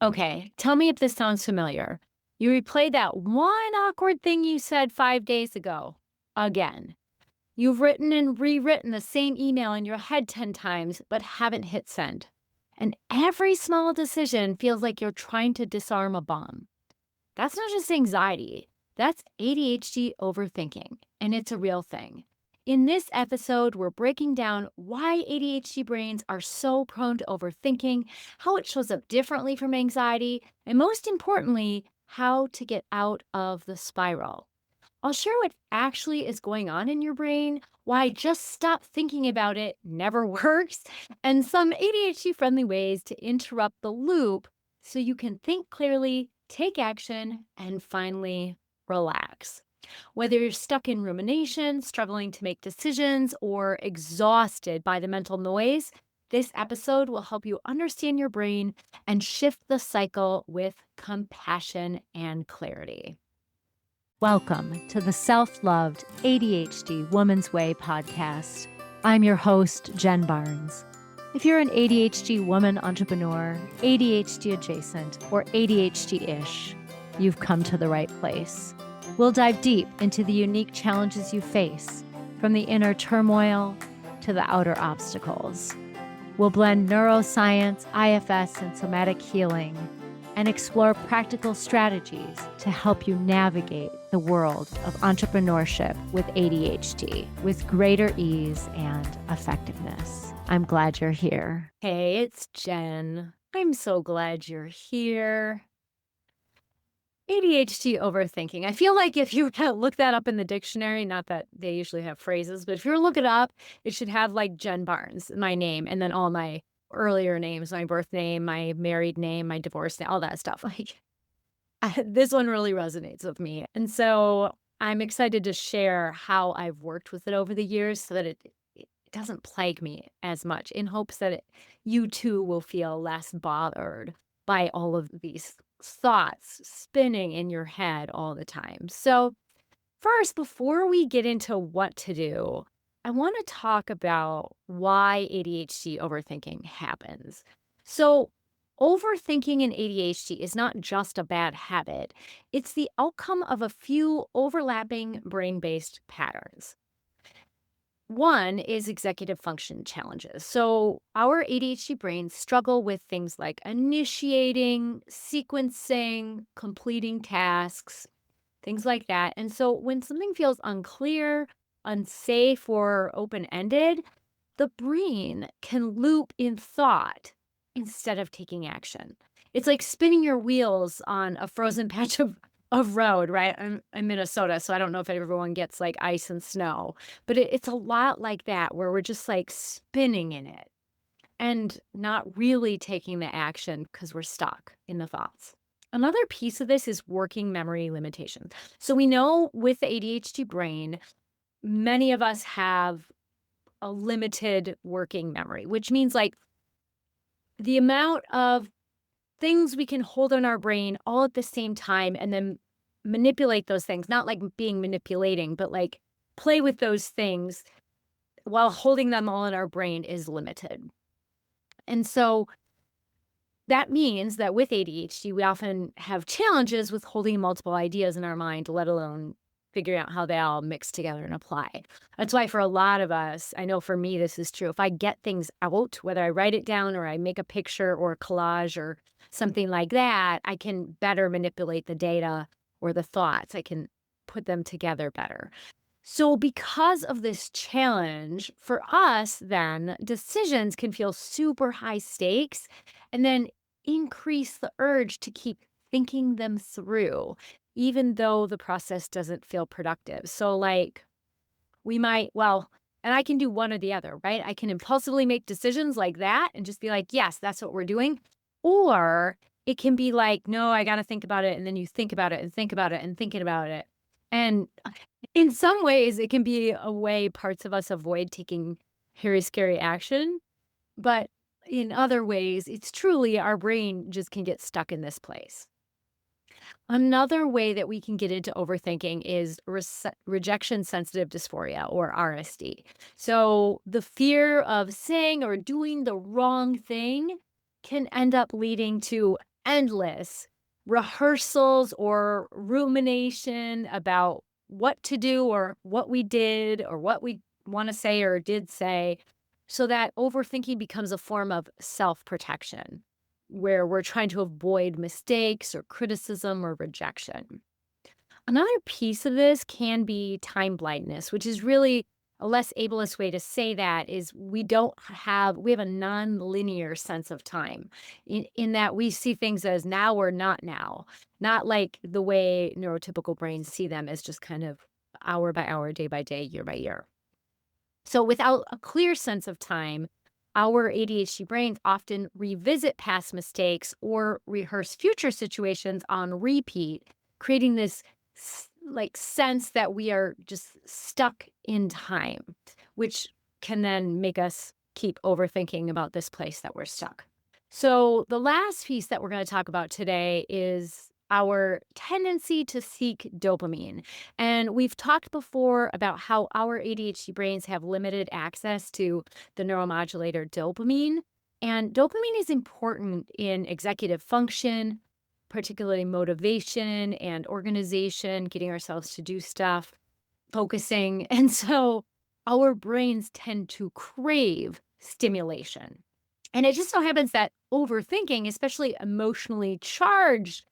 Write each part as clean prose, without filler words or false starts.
Okay, tell me if this sounds familiar. You replay that one awkward thing you said 5 days ago again. You've written and rewritten the same email in your head 10 times, but haven't hit send. And every small decision feels like you're trying to disarm a bomb. That's not just anxiety, that's ADHD overthinking, and it's a real thing. In this episode, we're breaking down why ADHD brains are so prone to overthinking, how it shows up differently from anxiety, and most importantly, how to get out of the spiral. I'll share what actually is going on in your brain, why just stop thinking about it never works, and some ADHD friendly ways to interrupt the loop so you can think clearly, take action, and finally relax. Whether you're stuck in rumination, struggling to make decisions, or exhausted by the mental noise, this episode will help you understand your brain and shift the cycle with compassion and clarity. Welcome to the Self-Loved ADHD Woman's Way podcast. I'm your host, Jen Barnes. If you're an ADHD woman entrepreneur, ADHD adjacent, or ADHD-ish, you've come to the right place. We'll dive deep into the unique challenges you face, from the inner turmoil to the outer obstacles. We'll blend neuroscience, IFS, and somatic healing, and explore practical strategies to help you navigate the world of entrepreneurship with ADHD with greater ease and effectiveness. I'm glad you're here. Hey, it's Jen. I'm so glad you're here. ADHD overthinking. I feel like if you were to look that up in the dictionary, not that they usually have phrases, but if you were to look it up, it should have like Jen Barnes, my name, and then all my earlier names, my birth name, my married name, my divorce name, all that stuff. This one really resonates with me. And so I'm excited to share how I've worked with it over the years so that it doesn't plague me as much, in hopes that you too will feel less bothered by all of these thoughts spinning in your head all the time. So, first, before we get into what to do, I want to talk about why ADHD overthinking happens. So, overthinking in ADHD is not just a bad habit, it's the outcome of a few overlapping brain based patterns. One is executive function challenges. So, our ADHD brains struggle with things like initiating, sequencing, completing tasks, things like that. And so when something feels unclear, unsafe, or open ended, the brain can loop in thought instead of taking action. It's like spinning your wheels on a frozen patch of road, right? I'm in Minnesota, so I don't know if everyone gets like ice and snow, but it's a lot like that where we're just like spinning in it and not really taking the action because we're stuck in the thoughts. Another piece of this is working memory limitations. So we know with the ADHD brain, many of us have a limited working memory, which means like the amount of things we can hold in our brain all at the same time and then manipulate those things, not like being manipulating, but like play with those things while holding them all in our brain is limited. And so that means that with ADHD, we often have challenges with holding multiple ideas in our mind, let alone figuring out how they all mix together and apply. That's why for a lot of us, I know for me, this is true. If I get things out, whether I write it down or I make a picture or a collage or something like that, I can better manipulate the data or the thoughts. I can put them together better. So, because of this challenge, for us, then decisions can feel super high stakes and then increase the urge to keep thinking them through, even though the process doesn't feel productive. So, like, we might, well, and I can do one or the other, right? I can impulsively make decisions like that and just be like, yes, that's what we're doing. Or it can be like, no, I got to think about it. And then you think about it and think about it and thinking about it. And in some ways, it can be a way parts of us avoid taking very scary action. But in other ways, it's truly our brain just can get stuck in this place. Another way that we can get into overthinking is rejection sensitive dysphoria, or RSD. So the fear of saying or doing the wrong thing can end up leading to endless rehearsals or rumination about what to do or what we did or what we want to say or did say, so that overthinking becomes a form of self protection where we're trying to avoid mistakes or criticism or rejection. Another piece of this can be time blindness, which is really a less ableist way to say that is we have a non-linear sense of time in that we see things as now or not now, not like the way neurotypical brains see them as just kind of hour by hour, day by day, year by year. So, without a clear sense of time, our ADHD brains often revisit past mistakes or rehearse future situations on repeat, creating this like sense that we are just stuck in time, which can then make us keep overthinking about this place that we're stuck. So, the last piece that we're going to talk about today is our tendency to seek dopamine. And we've talked before about how our ADHD brains have limited access to the neuromodulator dopamine. And dopamine is important in executive function, particularly motivation and organization, getting ourselves to do stuff, focusing. And so our brains tend to crave stimulation. And it just so happens that overthinking, especially emotionally charged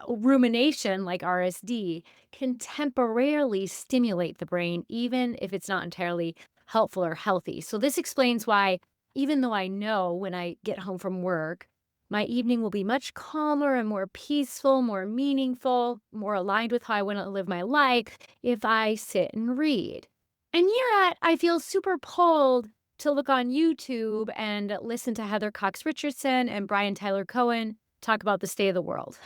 rumination like RSD, can temporarily stimulate the brain, even if it's not entirely helpful or healthy. So, this explains why, even though I know when I get home from work, my evening will be much calmer and more peaceful, more meaningful, more aligned with how I want to live my life if I sit and read. And yet, I feel super pulled to look on YouTube and listen to Heather Cox Richardson and Brian Tyler Cohen talk about the state of the world.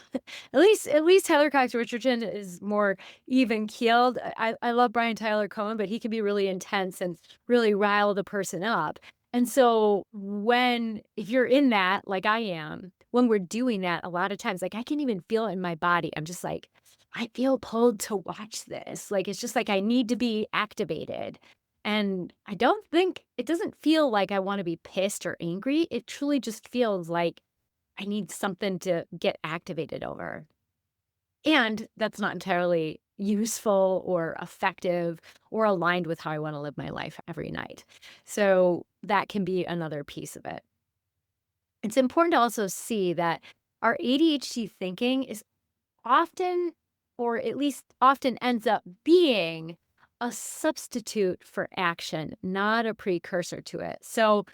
At least Heather Cox Richardson is more even keeled. I love Brian Tyler Cohen, but he can be really intense and really rile the person up. And so when if you're in that, like I am, when we're doing that, a lot of times, like I can even feel it in my body. I'm just like, I feel pulled to watch this. Like it's just like I need to be activated. And I don't think it doesn't feel like I want to be pissed or angry. It truly just feels like I need something to get activated over. And that's not entirely useful or effective or aligned with how I want to live my life every night. So that can be another piece of it. It's important to also see that our ADHD thinking is often, or at least often ends up being a substitute for action, not a precursor to it. So,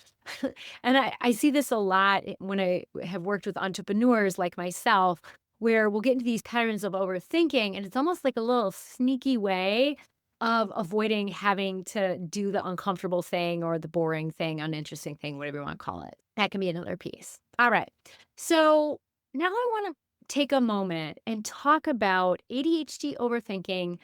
and I see this a lot when I have worked with entrepreneurs like myself, where we'll get into these patterns of overthinking, and it's almost like a little sneaky way of avoiding having to do the uncomfortable thing or the boring thing, uninteresting thing, whatever you want to call it. That can be another piece. All right. So now I want to take a moment and talk about ADHD overthinking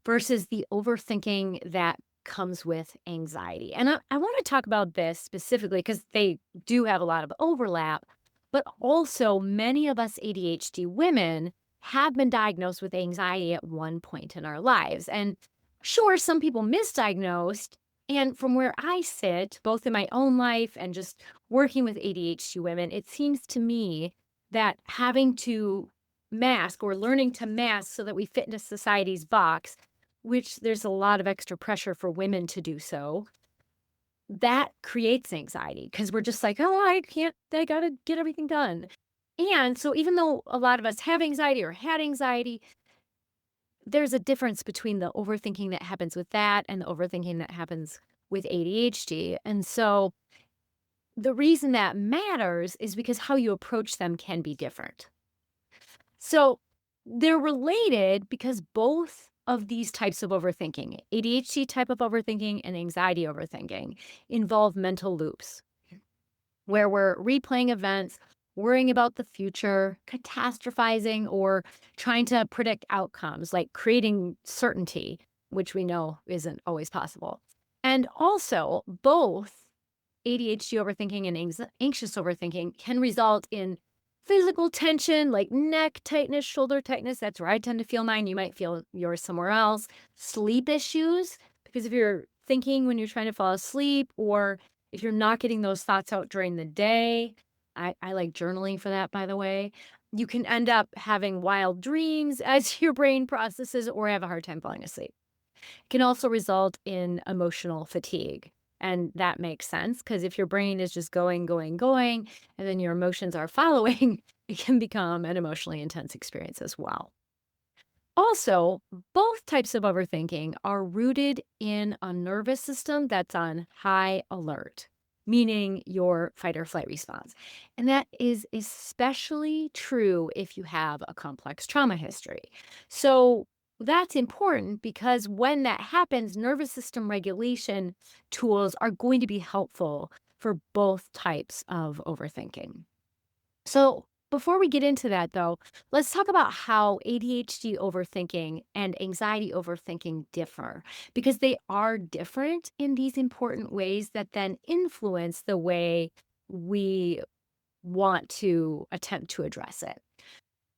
versus the overthinking that comes with anxiety. And I want to talk about this specifically because they do have a lot of overlap, but also many of us ADHD women have been diagnosed with anxiety at one point in our lives. And sure, some people misdiagnosed. And from where I sit, both in my own life and just working with ADHD women, it seems to me that having to mask or learning to mask so that we fit into society's box, which there's a lot of extra pressure for women to do so, that creates anxiety because we're just like, oh, I gotta get everything done. And so, even though a lot of us have anxiety or had anxiety, there's a difference between the overthinking that happens with that and the overthinking that happens with ADHD. And so, the reason that matters is because how you approach them can be different. So they're related because both of these types of overthinking, ADHD type of overthinking and anxiety overthinking, involve mental loops where we're replaying events, worrying about the future, catastrophizing, or trying to predict outcomes, like creating certainty, which we know isn't always possible. And also, both ADHD overthinking and anxious overthinking can result in physical tension like neck tightness, shoulder tightness. That's where I tend to feel mine. You might feel yours somewhere else. Sleep issues, because if you're thinking when you're trying to fall asleep, or if you're not getting those thoughts out during the day, I like journaling for that, by the way. You can end up having wild dreams as your brain processes or have a hard time falling asleep. It can also result in emotional fatigue. And that makes sense because if your brain is just going, going, going, and then your emotions are following, it can become an emotionally intense experience as well. Also, both types of overthinking are rooted in a nervous system that's on high alert, meaning your fight or flight response. And that is especially true if you have a complex trauma history. So, that's important because when that happens, nervous system regulation tools are going to be helpful for both types of overthinking. So, before we get into that, though, let's talk about how ADHD overthinking and anxiety overthinking differ because they are different in these important ways that then influence the way we want to attempt to address it.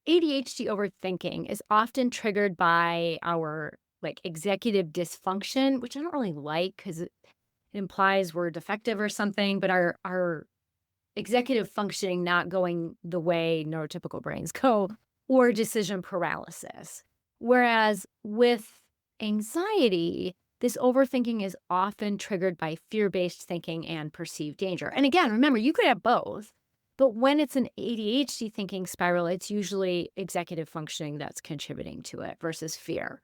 ADHD overthinking is often triggered by our like executive dysfunction, which I don't really like because it implies we're defective or something, but our executive functioning not going the way neurotypical brains go, or decision paralysis. Whereas with anxiety, this overthinking is often triggered by fear based thinking and perceived danger. And again, remember, you could have both, but when it's an ADHD thinking spiral, it's usually executive functioning that's contributing to it versus fear.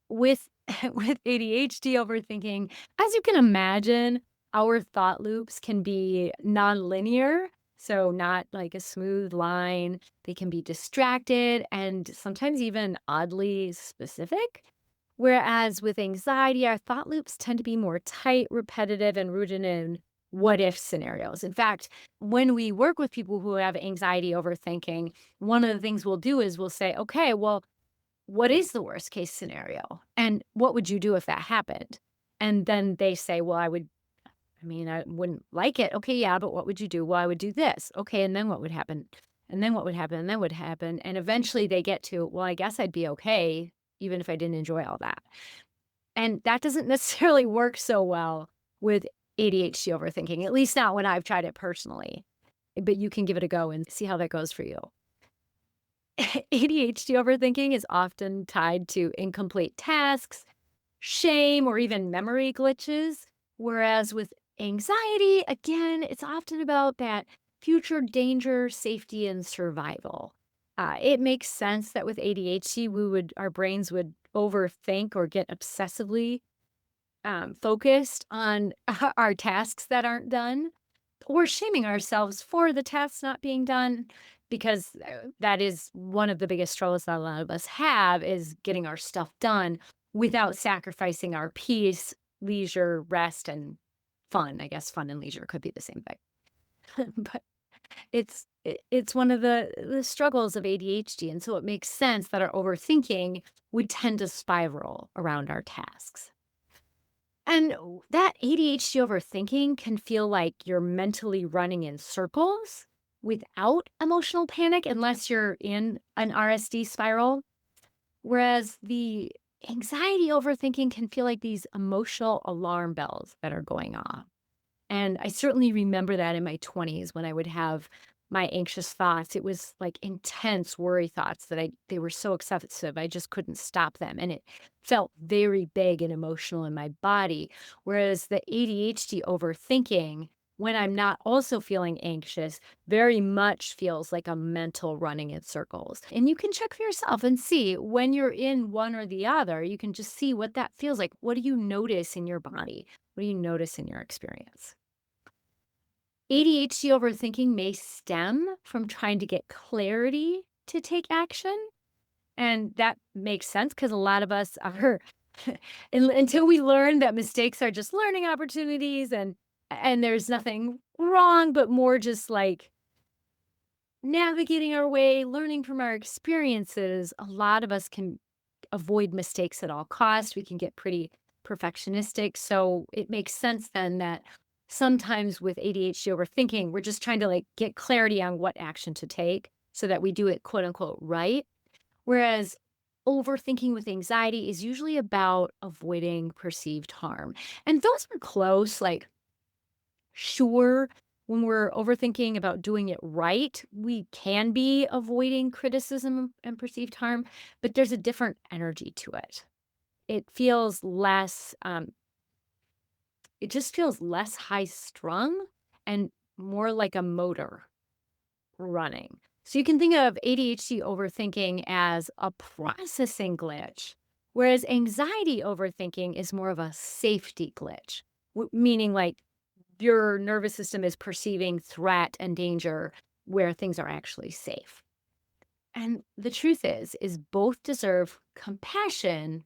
With with ADHD overthinking, as you can imagine, our thought loops can be nonlinear, so not like a smooth line. They can be distracted and sometimes even oddly specific. Whereas with anxiety, our thought loops tend to be more tight, repetitive, and rooted in what if scenarios. In fact, when we work with people who have anxiety overthinking, one of the things we'll do is we'll say, okay, well, what is the worst case scenario? And what would you do if that happened? And then they say, well, I mean, I wouldn't like it. Okay, yeah, but what would you do? Well, I would do this. Okay, and then what would happen? And then what would happen? And then what would happen? And eventually they get to, well, I guess I'd be okay, even if I didn't enjoy all that. And that doesn't necessarily work so well with ADHD overthinking, at least not when I've tried it personally. But you can give it a go and see how that goes for you. ADHD overthinking is often tied to incomplete tasks, shame, or even memory glitches. Whereas with anxiety, again, it's often about that future danger, safety, and survival. It makes sense that with ADHD, our brains would overthink or get obsessively focused on our tasks that aren't done or shaming ourselves for the tasks not being done because that is one of the biggest struggles that a lot of us have is getting our stuff done without sacrificing our peace, leisure, rest, and fun. I guess fun and leisure could be the same thing. But it's one of the struggles of ADHD, and so it makes sense that our overthinking would tend to spiral around our tasks. And that ADHD overthinking can feel like you're mentally running in circles without emotional panic unless you're in an RSD spiral. Whereas the anxiety overthinking can feel like these emotional alarm bells that are going off. And I certainly remember that in my 20s when I would have my anxious thoughts. It was like intense worry thoughts that they were so excessive, I just couldn't stop them. And it felt very big and emotional in my body. Whereas the ADHD overthinking, when I'm not also feeling anxious, very much feels like a mental running in circles. And you can check for yourself and see when you're in one or the other, you can just see what that feels like. What do you notice in your body? What do you notice in your experience? ADHD overthinking may stem from trying to get clarity to take action. And that makes sense because a lot of us are, until we learn that mistakes are just learning opportunities and there's nothing wrong, but more just like navigating our way, learning from our experiences, a lot of us can avoid mistakes at all costs. We can get pretty perfectionistic. So it makes sense then that sometimes with ADHD overthinking, we're just trying to like get clarity on what action to take so that we do it quote unquote right. Whereas overthinking with anxiety is usually about avoiding perceived harm. And those are close, like, sure. When we're overthinking about doing it right, we can be avoiding criticism and perceived harm, but there's a different energy to it. It feels less, it just feels less high strung and more like a motor running. So you can think of ADHD overthinking as a processing glitch, whereas anxiety overthinking is more of a safety glitch, meaning like your nervous system is perceiving threat and danger where things are actually safe. And the truth is both deserve compassion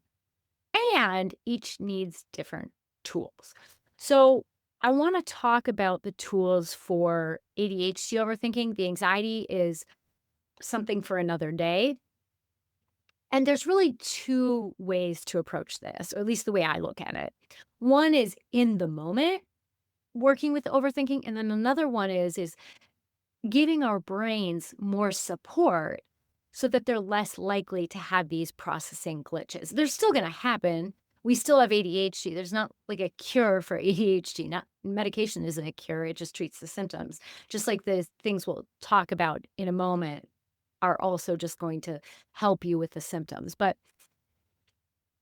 and each needs different tools. So, I want to talk about the tools for ADHD overthinking. The anxiety is something for another day. And there's really two ways to approach this, or at least the way I look at it. One is in the moment, working with overthinking, and then another one is giving our brains more support so that they're less likely to have these processing glitches. They're still going to happen. We still have ADHD. There's not like a cure for ADHD. Not medication isn't a cure. It just treats the symptoms. Just like the things we'll talk about in a moment are also just going to help you with the symptoms. But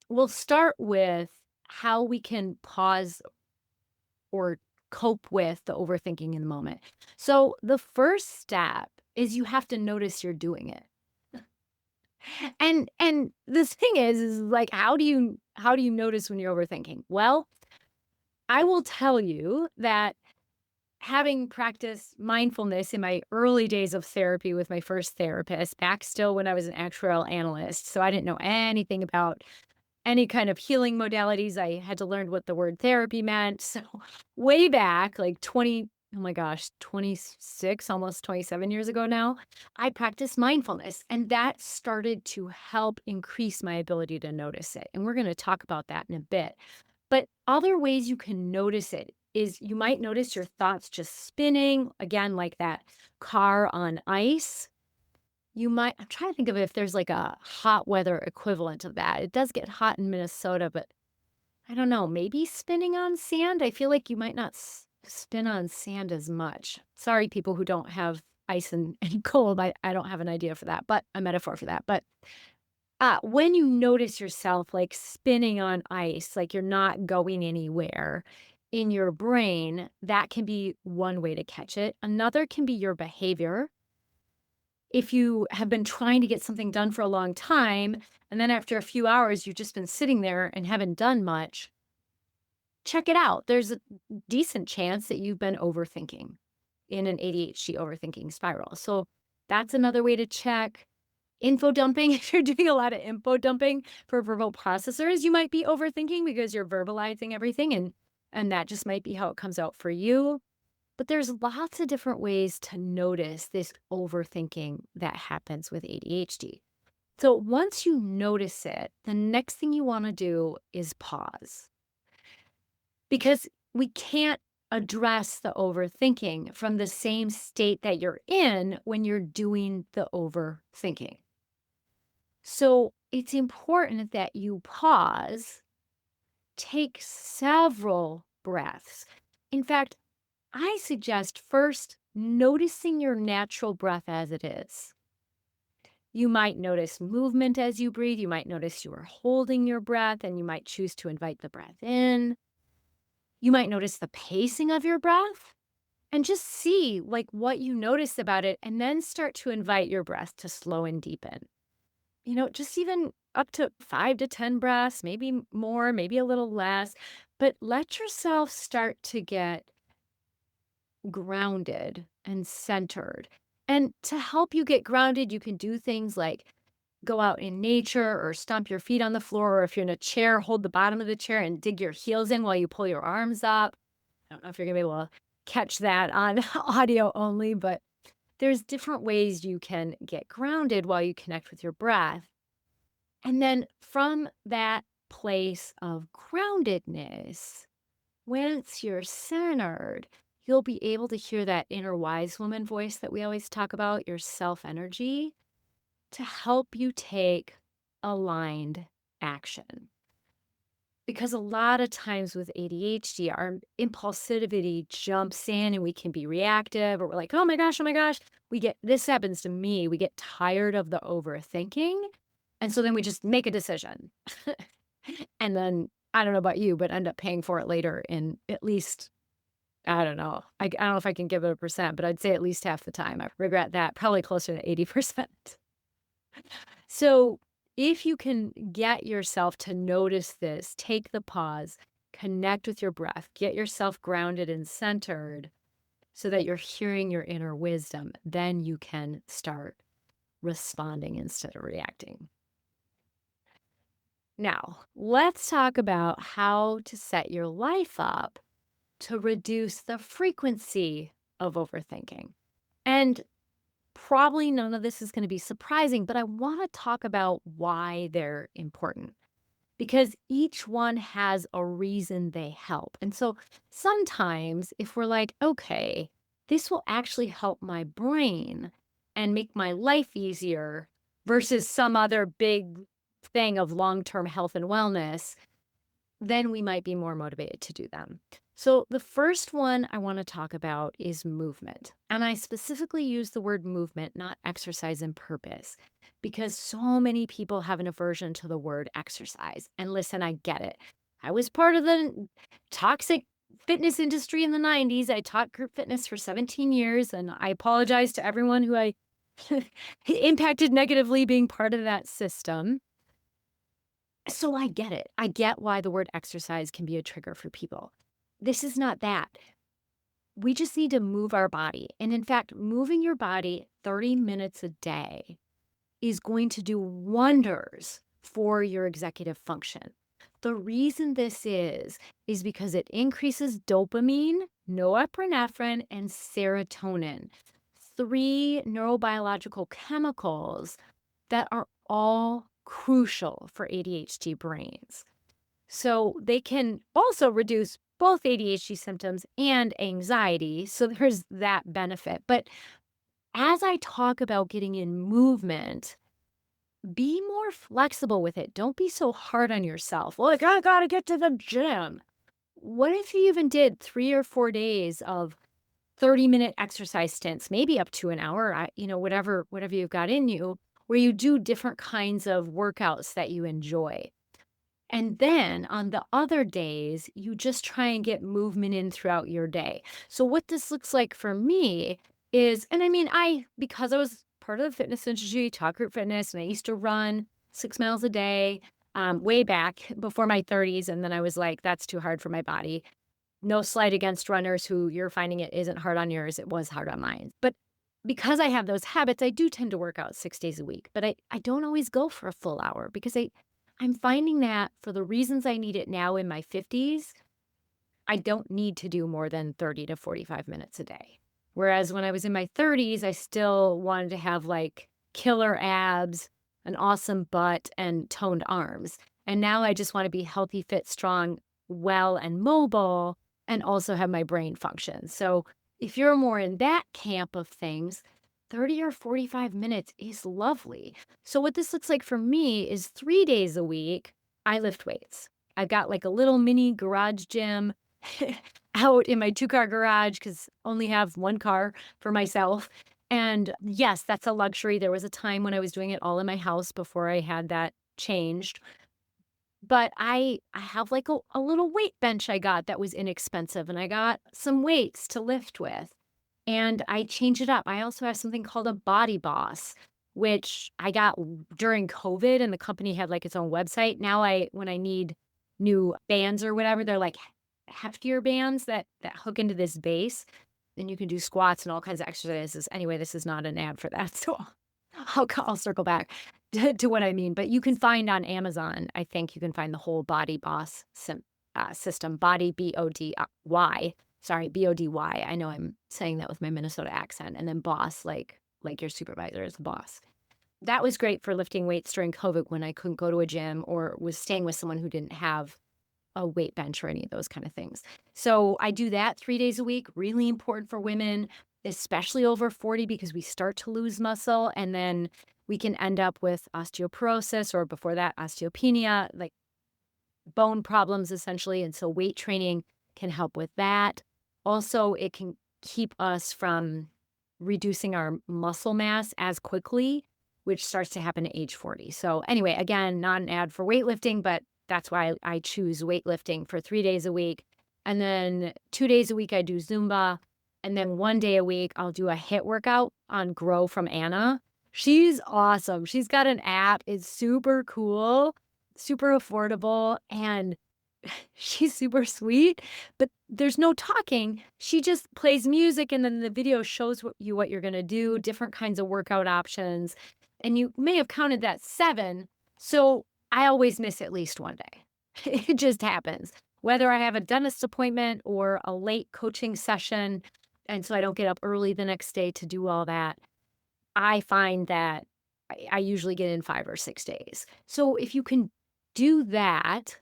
we'll start with how we can pause or cope with the overthinking in the moment. So the first step is you have to notice you're doing it. And the thing is like how do you notice when you're overthinking? Well, I will tell you that having practiced mindfulness in my early days of therapy with my first therapist, back still when I was an actuarial analyst, so I didn't know anything about any kind of healing modalities. I had to learn what the word therapy meant. So way back, like 20, oh my gosh, 26, almost 27 years ago now, I practiced mindfulness and that started to help increase my ability to notice it. And we're going to talk about that in a bit. But other ways you can notice it is you might notice your thoughts just spinning, again, like that car on ice. I'm trying to think of if there's like a hot weather equivalent of that. It does get hot in Minnesota, but I don't know, maybe spinning on sand? I feel like you might not spin on sand as much. Sorry, people who don't have ice and cold. I don't have an idea for that, but a metaphor for that. But when you notice yourself like spinning on ice, like you're not going anywhere in your brain, that can be one way to catch it. Another can be your behavior. If you have been trying to get something done for a long time, and then after a few hours, you've just been sitting there and haven't done much, check it out. There's a decent chance that you've been overthinking in an ADHD overthinking spiral. So that's another way to check. Info dumping, if you're doing a lot of info dumping for verbal processors, you might be overthinking because you're verbalizing everything and that just might be how it comes out for you. But there's lots of different ways to notice this overthinking that happens with ADHD. So once you notice it, the next thing you want to do is pause because we can't address the overthinking from the same state that you're in when you're doing the overthinking. So it's important that you pause, take several breaths. In fact, I suggest first noticing your natural breath as it is. You might notice movement as you breathe. You might notice you are holding your breath and you might choose to invite the breath in. You might notice the pacing of your breath and just see like what you notice about it and then start to invite your breath to slow and deepen. Just even up to 5 to 10 breaths, maybe more, maybe a little less, but let yourself start to get grounded and centered. And to help you get grounded, you can do things like go out in nature or stomp your feet on the floor, or if you're in a chair, hold the bottom of the chair and dig your heels in while you pull your arms up. I don't know if you're gonna be able to catch that on audio only, but there's different ways you can get grounded while you connect with your breath. And then from that place of groundedness, once you're centered, you'll be able to hear that inner wise woman voice that we always talk about, your self energy, to help you take aligned action. Because a lot of times with ADHD, our impulsivity jumps in and we can be reactive or we're like, oh my gosh, oh my gosh. This happens to me. We get tired of the overthinking. And so then we just make a decision. And then I don't know about you, but end up paying for it later in at least, I don't know. I don't know if I can give it a percent, but I'd say at least half the time. I regret that, probably closer to 80%. So, if you can get yourself to notice this, take the pause, connect with your breath, get yourself grounded and centered so that you're hearing your inner wisdom, then you can start responding instead of reacting. Now, let's talk about how to set your life up to reduce the frequency of overthinking. And probably none of this is going to be surprising, but I want to talk about why they're important because each one has a reason they help. And so sometimes if we're like, okay, this will actually help my brain and make my life easier versus some other big thing of long term health and wellness, then we might be more motivated to do them. So, the first one I want to talk about is movement. And I specifically use the word movement, not exercise and purpose, because so many people have an aversion to the word exercise. And listen, I get it. I was part of the toxic fitness industry in the 90s. I taught group fitness for 17 years, and I apologize to everyone who I impacted negatively being part of that system. So I get it. I get why the word exercise can be a trigger for people. This is not that. We just need to move our body. And in fact, moving your body 30 minutes a day is going to do wonders for your executive function. The reason this is because it increases dopamine, norepinephrine, and serotonin, three neurobiological chemicals that are all crucial for ADHD brains. So they can also reduce both ADHD symptoms and anxiety. So there's that benefit. But as I talk about getting in movement, be more flexible with it. Don't be so hard on yourself. Like, I got to get to the gym. What if you even did 3 or 4 days of 30-minute exercise stints, maybe up to an hour, whatever you've got in you, where you do different kinds of workouts that you enjoy. And then on the other days, you just try and get movement in throughout your day. So what this looks like for me is, and I mean, because I was part of the fitness industry, taught group fitness, and I used to run 6 miles a day, way back before my 30s. And then I was like, that's too hard for my body. No slight against runners who you're finding it isn't hard on yours. It was hard on mine. But because I have those habits, I do tend to work out 6 days a week, but I don't always go for a full hour because I'm finding that for the reasons I need it now in my 50s, I don't need to do more than 30 to 45 minutes a day. Whereas when I was in my 30s, I still wanted to have like killer abs, an awesome butt, and toned arms. And now I just want to be healthy, fit, strong, well, and mobile, and also have my brain function. So if you're more in that camp of things, 30 or 45 minutes is lovely. So what this looks like for me is 3 days a week, I lift weights. I've got like a little mini garage gym out in my 2-car garage because only have 1 car for myself. And yes, that's a luxury. There was a time when I was doing it all in my house before I had that changed. But I have like a little weight bench I got that was inexpensive, and I got some weights to lift with. And I change it up. I also have something called a Body Boss, which I got during COVID, and the company had like its own website. Now when I need new bands or whatever, they're like heftier bands that hook into this base. Then you can do squats and all kinds of exercises. Anyway, this is not an ad for that, so I'll circle back to what I mean. But you can find on Amazon, I think you can find the whole Body Boss system, Body BODY. Sorry, BODY. I know I'm saying that with my Minnesota accent, and then boss, like your supervisor is the boss. That was great for lifting weights during COVID when I couldn't go to a gym or was staying with someone who didn't have a weight bench or any of those kind of things. So I do that 3 days a week, really important for women, especially over 40, because we start to lose muscle and then we can end up with osteoporosis or before that, osteopenia. Like bone problems essentially. And so weight training can help with that. Also, it can keep us from reducing our muscle mass as quickly, which starts to happen at age 40. So, anyway, again, not an ad for weightlifting, but that's why I choose weightlifting for 3 days a week. And then 2 days a week, I do Zumba. And then one day a week, I'll do a HIIT workout on Grow from Anna. She's awesome. She's got an app. It's super cool, super affordable, and she's super sweet, but there's no talking. She just plays music, and then the video shows what you're gonna do, different kinds of workout options, and you may have counted that 7, so I always miss at least one day. It just happens. Whether I have a dentist appointment or a late coaching session, and so I don't get up early the next day to do all that, I find that I usually get in 5 or 6 days. So if you can do that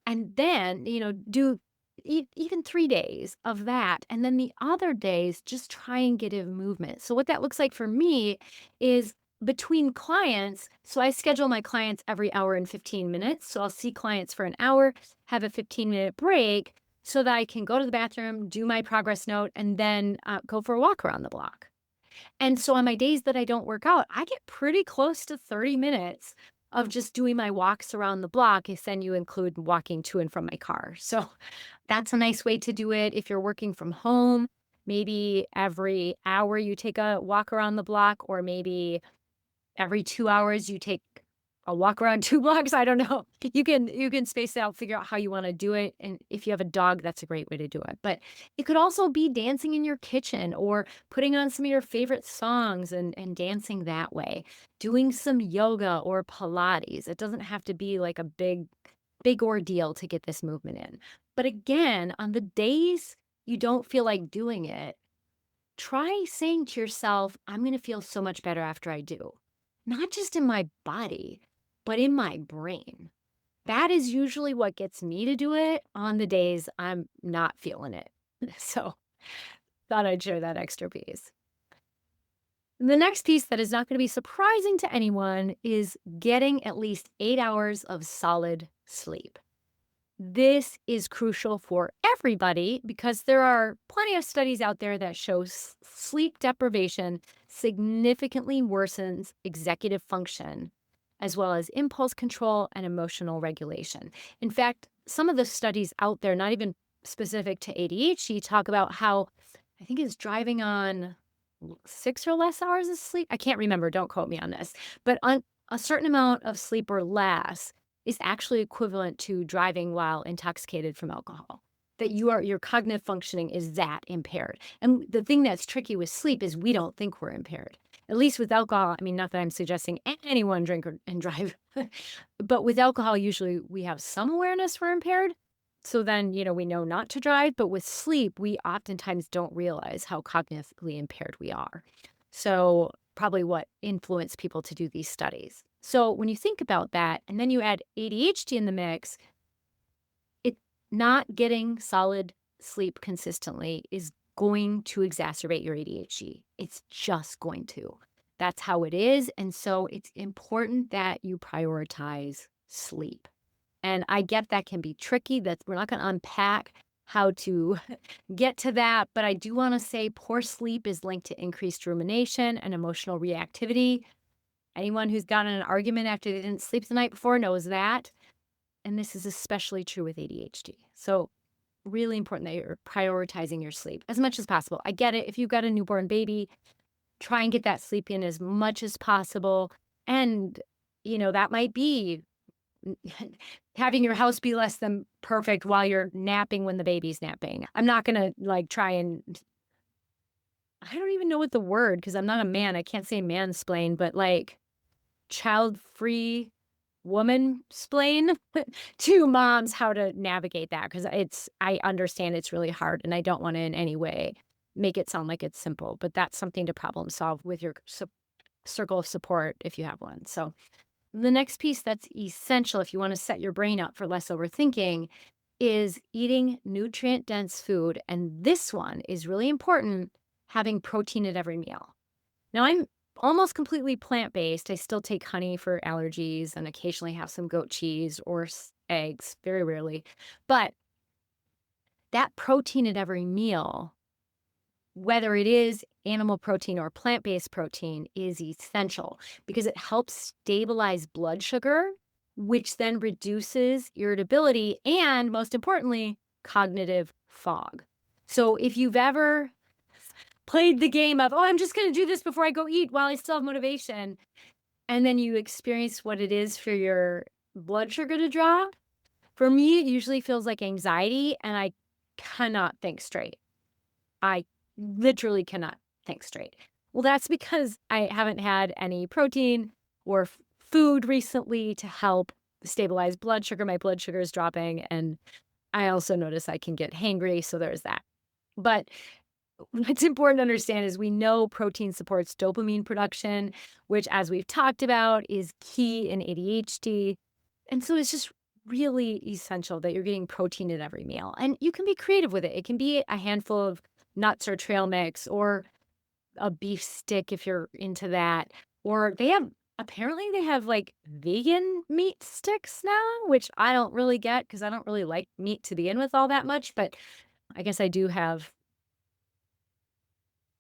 and then, do even 3 days of that, and then the other days, just try and get in movement. So what that looks like for me is between clients, so I schedule my clients every hour and 15 minutes. So I'll see clients for an hour, have a 15-minute break so that I can go to the bathroom, do my progress note, and then, go for a walk around the block. And so on my days that I don't work out, I get pretty close to 30 minutes of just doing my walks around the block if then you include walking to and from my car. So that's a nice way to do it. If you're working from home, maybe every hour you take a walk around the block, or maybe every 2 hours you take a walk around 2 blocks, I don't know. You can space it out, figure out how you wanna do it, and if you have a dog, that's a great way to do it. But it could also be dancing in your kitchen or putting on some of your favorite songs and dancing that way. Doing some yoga or Pilates. It doesn't have to be like a big ordeal to get this movement in. But again, on the days you don't feel like doing it, try saying to yourself, "I'm gonna feel so much better after I do." Not just in my body, but in my brain. That is usually what gets me to do it on the days I'm not feeling it. So, thought I'd share that extra piece. The next piece that is not gonna be surprising to anyone is getting at least 8 hours of solid sleep. This is crucial for everybody because there are plenty of studies out there that show sleep deprivation significantly worsens executive function, as well as impulse control and emotional regulation. In fact, some of the studies out there, not even specific to ADHD, talk about how I think it's driving on 6 or less hours of sleep. I can't remember. Don't quote me on this, but on a certain amount of sleep or less is actually equivalent to driving while intoxicated from alcohol. That your cognitive functioning is that impaired. And the thing that's tricky with sleep is we don't think we're impaired. At least with alcohol, I mean, not that I'm suggesting anyone drink and drive, but with alcohol, usually we have some awareness we're impaired. So then, we know not to drive. But with sleep, we oftentimes don't realize how cognitively impaired we are. So, probably what influenced people to do these studies. So, when you think about that, and then you add ADHD in the mix, it not getting solid sleep consistently is going to exacerbate your ADHD. It's just going to. That's how it is. And so, it's important that you prioritize sleep. And I get that can be tricky. That we're not going to unpack how to get to that, but I do want to say poor sleep is linked to increased rumination and emotional reactivity. Anyone who's gotten in an argument after they didn't sleep the night before knows that. And this is especially true with ADHD. So, really important that you're prioritizing your sleep as much as possible. I get it. If you've got a newborn baby, try and get that sleep in as much as possible. And, that might be having your house be less than perfect while you're napping when the baby's napping. I'm not going to like try and, I don't even know what the word, because I'm not a man. I can't say mansplain, but like child-free woman splain to moms how to navigate that, because I understand it's really hard and I don't want to in any way make it sound like it's simple, but that's something to problem solve with your circle of support if you have one. So the next piece that's essential if you want to set your brain up for less overthinking is eating nutrient dense food. And this one is really important, having protein at every meal. Now, I'm almost completely plant based. I still take honey for allergies and occasionally have some goat cheese or eggs, very rarely. But that protein at every meal, whether it is animal protein or plant-based protein, is essential because it helps stabilize blood sugar, which then reduces irritability and, most importantly, cognitive fog. So if you've ever played the game of, "Oh, I'm just gonna do this before I go eat while I still have motivation," and then you experience what it is for your blood sugar to drop, for me, it usually feels like anxiety, and I cannot think straight. I literally cannot think straight. Well, that's because I haven't had any protein or food recently to help stabilize blood sugar. My blood sugar is dropping, and I also notice I can get hangry, so there's that. But what's important to understand is we know protein supports dopamine production, which, as we've talked about, is key in ADHD. And so it's just really essential that you're getting protein at every meal. And you can be creative with it. It can be a handful of nuts or trail mix or a beef stick if you're into that. Or apparently they have like vegan meat sticks now, which I don't really get because I don't really like meat to begin with all that much. But I guess I do have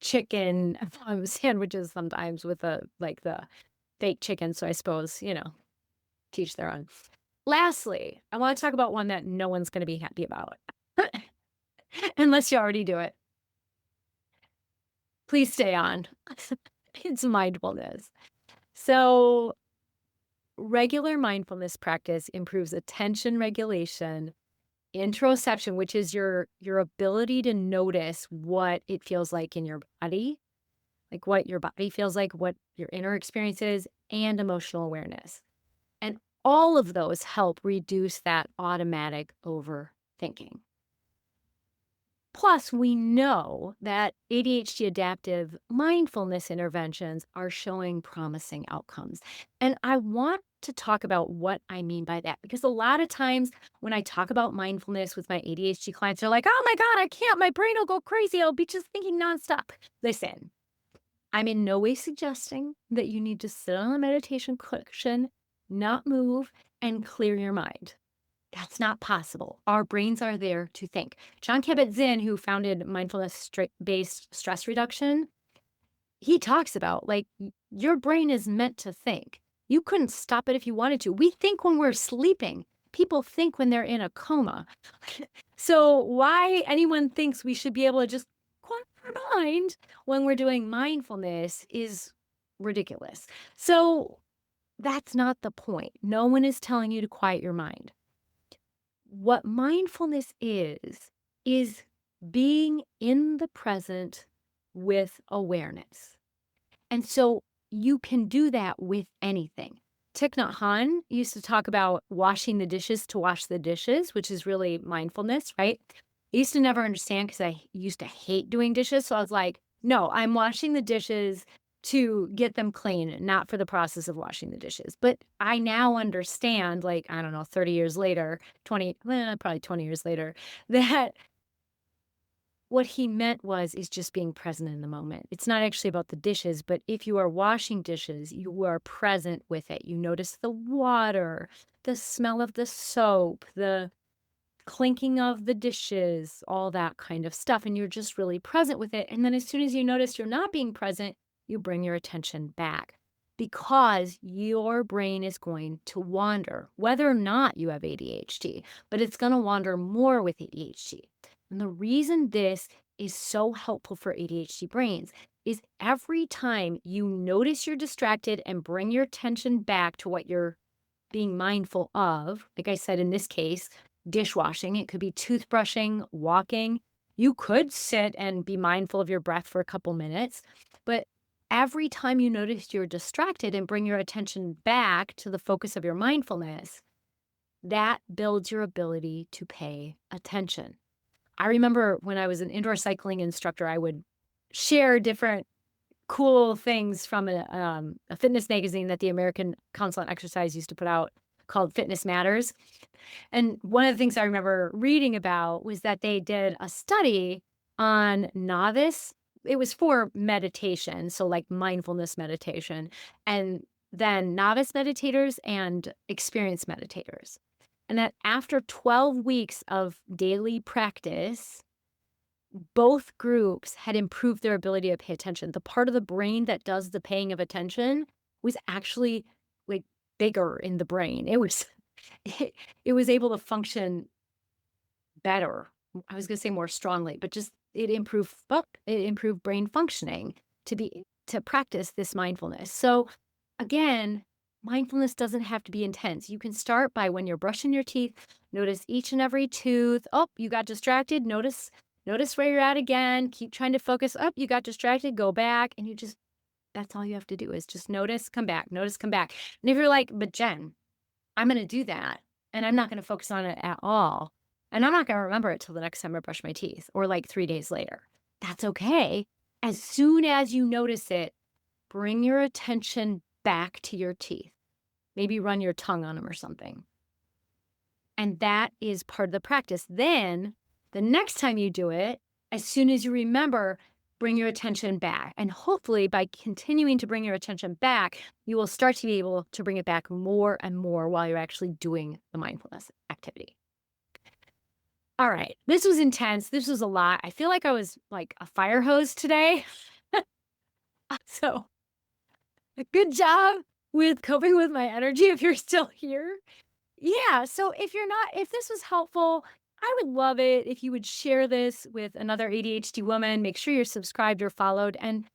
chicken sandwiches sometimes with the fake chicken. So I suppose, teach their own. Lastly, I wanna talk about one that no one's gonna be happy about, unless you already do it. Please stay on. It's mindfulness. So, regular mindfulness practice improves attention regulation, interoception, which is your ability to notice what it feels like in your body, like what your body feels like, what your inner experience is, and emotional awareness. And all of those help reduce that automatic overthinking. Plus, we know that ADHD adaptive mindfulness interventions are showing promising outcomes. And I want to talk about what I mean by that because a lot of times when I talk about mindfulness with my ADHD clients, they're like, oh my God, I can't. My brain will go crazy. I'll be just thinking nonstop. Listen, I'm in no way suggesting that you need to sit on a meditation cushion, not move, and clear your mind. That's not possible. Our brains are there to think. John Kabat-Zinn, who founded mindfulness based stress reduction, he talks about like your brain is meant to think. You couldn't stop it if you wanted to. We think when we're sleeping. People think when they're in a coma. So why anyone thinks we should be able to just quiet our mind when we're doing mindfulness is ridiculous. So that's not the point. No one is telling you to quiet your mind. What mindfulness is being in the present with awareness. And so you can do that with anything. Thich Nhat Hanh used to talk about washing the dishes to wash the dishes, which is really mindfulness, right? I used to never understand because I used to hate doing dishes. So I was like, no, I'm washing the dishes to get them clean, not for the process of washing the dishes. But I now understand, like, I don't know, 30 years later, probably 20 years later, that what he meant is just being present in the moment. It's not actually about the dishes, but if you are washing dishes, you are present with it. You notice the water, the smell of the soap, the clinking of the dishes, all that kind of stuff. And you're just really present with it. And then as soon as you notice you're not being present, you bring your attention back because your brain is going to wander, whether or not you have ADHD, but it's going to wander more with ADHD. And the reason this is so helpful for ADHD brains is every time you notice you're distracted and bring your attention back to what you're being mindful of, like I said, in this case, dishwashing, it could be toothbrushing, walking. You could sit and be mindful of your breath for a couple minutes, but every time you notice you're distracted and bring your attention back to the focus of your mindfulness, that builds your ability to pay attention. I remember when I was an indoor cycling instructor, I would share different cool things from a fitness magazine that the American Council on Exercise used to put out called Fitness Matters. And one of the things I remember reading about was that they did a study on novice. It was for meditation, so like mindfulness meditation, and then novice meditators and experienced meditators. and that after 12 weeks of daily practice, both groups had improved their ability to pay attention. The part of the brain that does the paying of attention was actually, like, bigger in the brain. It was it it was able to function better. I was gonna say more strongly, but just it improved brain functioning to practice this mindfulness. So, again, mindfulness doesn't have to be intense. You can start by when you're brushing your teeth, notice each and every tooth. Oh, you got distracted. Notice where you're at again. Keep trying to focus. Up, you got distracted. Go back, and that's all you have to do is just notice, come back, notice, come back. And if you're like, but Jen, I'm going to do that and I'm not going to focus on it at all. And I'm not going to remember it till the next time I brush my teeth or like 3 days later. That's okay. As soon as you notice it, bring your attention back to your teeth. Maybe run your tongue on them or something. And that is part of the practice. Then the next time you do it, as soon as you remember, bring your attention back. And hopefully, by continuing to bring your attention back, you will start to be able to bring it back more and more while you're actually doing the mindfulness activity. All right. This was intense. This was a lot. I feel like I was like a fire hose today. So, good job with coping with my energy if you're still here. Yeah, so if this was helpful, I would love it if you would share this with another ADHD woman. Make sure you're subscribed or followed. And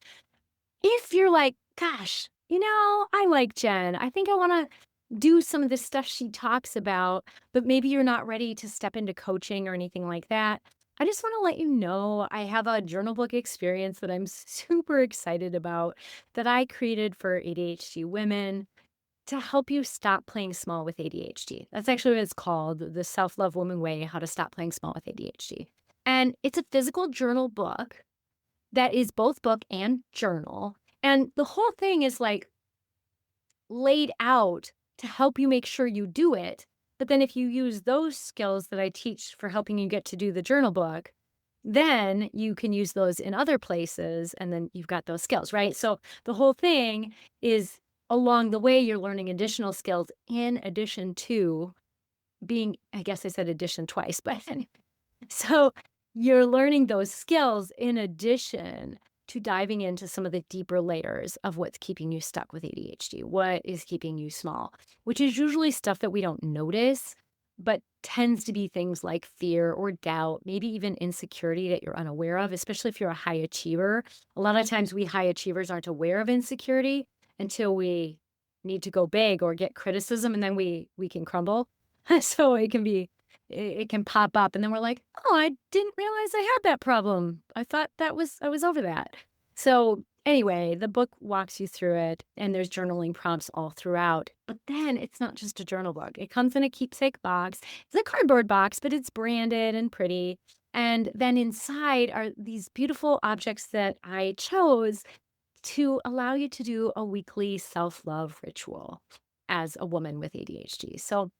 if you're like, gosh, I like Jen. I think I want to do some of the stuff she talks about, but maybe you're not ready to step into coaching or anything like that. I just want to let you know I have a journal book experience that I'm super excited about that I created for ADHD women to help you stop playing small with ADHD. That's actually what it's called, The Self-Love Woman Way: How to Stop Playing Small with ADHD. And it's a physical journal book that is both book and journal. And the whole thing is like laid out to help you make sure you do it. But then if you use those skills that I teach for helping you get to do the journal book, then you can use those in other places and then you've got those skills, right? So the whole thing is along the way, you're learning additional skills in addition to being, I guess I said addition twice, but anyway, so you're learning those skills in addition to diving into some of the deeper layers of what's keeping you stuck with ADHD, what is keeping you small, which is usually stuff that we don't notice, but tends to be things like fear or doubt, maybe even insecurity that you're unaware of, especially if you're a high achiever. A lot of times we high achievers aren't aware of insecurity until we need to go big or get criticism, and then we can crumble. So it can pop up and then we're like, "Oh, I didn't realize I had that problem. I thought I was over that." So, anyway, the book walks you through it and there's journaling prompts all throughout. But then it's not just a journal book. It comes in a keepsake box. It's a cardboard box, but it's branded and pretty. And then inside are these beautiful objects that I chose to allow you to do a weekly self-love ritual as a woman with ADHD. So,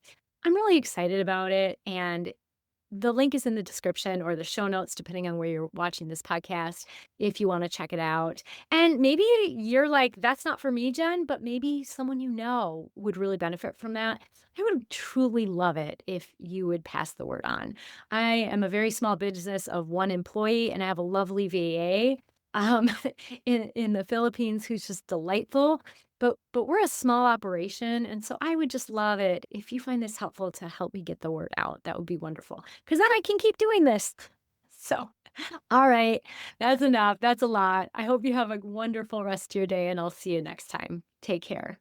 I'm really excited about it, and the link is in the description or the show notes, depending on where you're watching this podcast, if you want to check it out. And maybe you're like, that's not for me, Jen, but maybe someone you know would really benefit from that. I would truly love it if you would pass the word on. I am a very small business of one employee, and I have a lovely VA um, in the Philippines who's just delightful. But we're a small operation, and so I would just love it if you find this helpful to help me get the word out. That would be wonderful, because then I can keep doing this. So, all right, that's enough. That's a lot. I hope you have a wonderful rest of your day, and I'll see you next time. Take care.